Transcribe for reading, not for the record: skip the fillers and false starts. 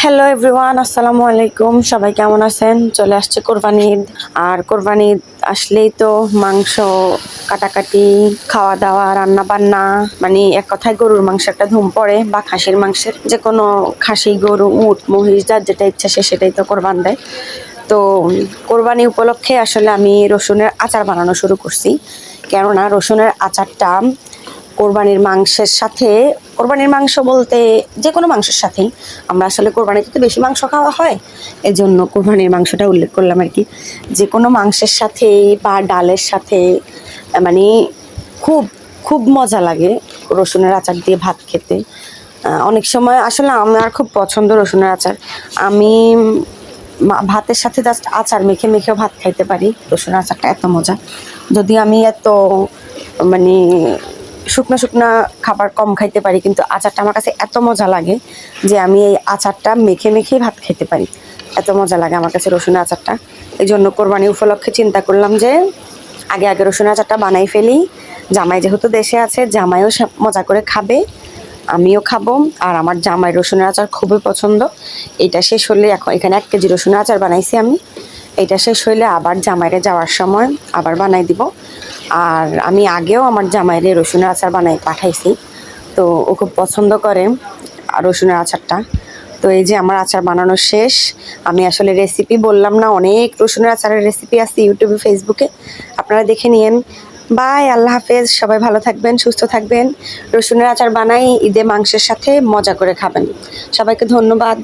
Hello everyone, আসসালামু আলাইকুম। সবাই কেমন আছেন? চলে আসছে কোরবানি ঈদ। আর কোরবানি ঈদ আসলেই তো মাংস কাটাকাটি, খাওয়া দাওয়া, রান্না বান্না, মানে এক কথায় গরুর মাংস একটা ধুম পড়ে, বা খাসির মাংসের, যে কোনো খাসি, গরু, উট, মহিষ, যার যেটা ইচ্ছা সে সেটাই তো কোরবান দেয়। তো কোরবানি উপলক্ষে আসলে আমি রসুনের আচার বানানো শুরু করছি। কেননা রসুনের আচারটা কোরবানির মাংসের সাথে, কোরবানির মাংস বলতে যে কোনো মাংসের সাথেই, আমরা আসলে কোরবানিতে তো বেশি মাংস খাওয়া হয়, এই জন্য কোরবানির মাংসটা উল্লেখ করলাম আর কি। যে কোনো মাংসের সাথে বা ডালের সাথে মানে খুব খুব মজা লাগে রসুনের আচার দিয়ে ভাত খেতে। অনেক সময় আসলে আমার খুব পছন্দ রসুনের আচার। আমি ভাতের সাথে জাস্ট আচার মেখে মেখেও ভাত খাইতে পারি। রসুনের আচারটা এত মজা। যদি আমি এত মানে শুকনো শুকনো খাবার কম খাইতে পারি, কিন্তু আচারটা আমার কাছে এত মজা লাগে যে আমি এই আচারটা মেখে মেখেই ভাত খেতে পারি। এত মজা লাগে আমার কাছে রসুনের আচারটা। এই জন্য কোরবানি উপলক্ষে চিন্তা করলাম যে আগে আগে রসুনের আচারটা বানাই ফেলি। জামাই যেহেতু দেশে আছে, জামাইও মজা করে খাবে, আমিও খাবো। আর আমার জামাই রসুনের আচার খুবই পছন্দ। এটা শেষ হলে, এখন এখানে 1 কেজি রসুনের আচার বানাইছি আমি। এটা শেষ হইলে আবার জামাইরে যাওয়ার সময় আবার বানাই দিব। আর আমি আগেও আমার জামাইরে রসুনের আচার বানাই পাঠাইছি, তো ও খুব পছন্দ করে রসুনের আচারটা। তো এই যে আমার আচার বানানো শেষ। আমি আসলে রেসিপি বললাম না, অনেক রসুনের আচারের রেসিপি আছে ইউটিউবে, ফেসবুকে, আপনারা দেখে নিন। বাই, আল্লাহ হাফেজ। সবাই ভালো থাকবেন, সুস্থ থাকবেন। রসুনের আচার বানাই ঈদে মাংসের সাথে মজা করে খাবেন। সবাইকে ধন্যবাদ।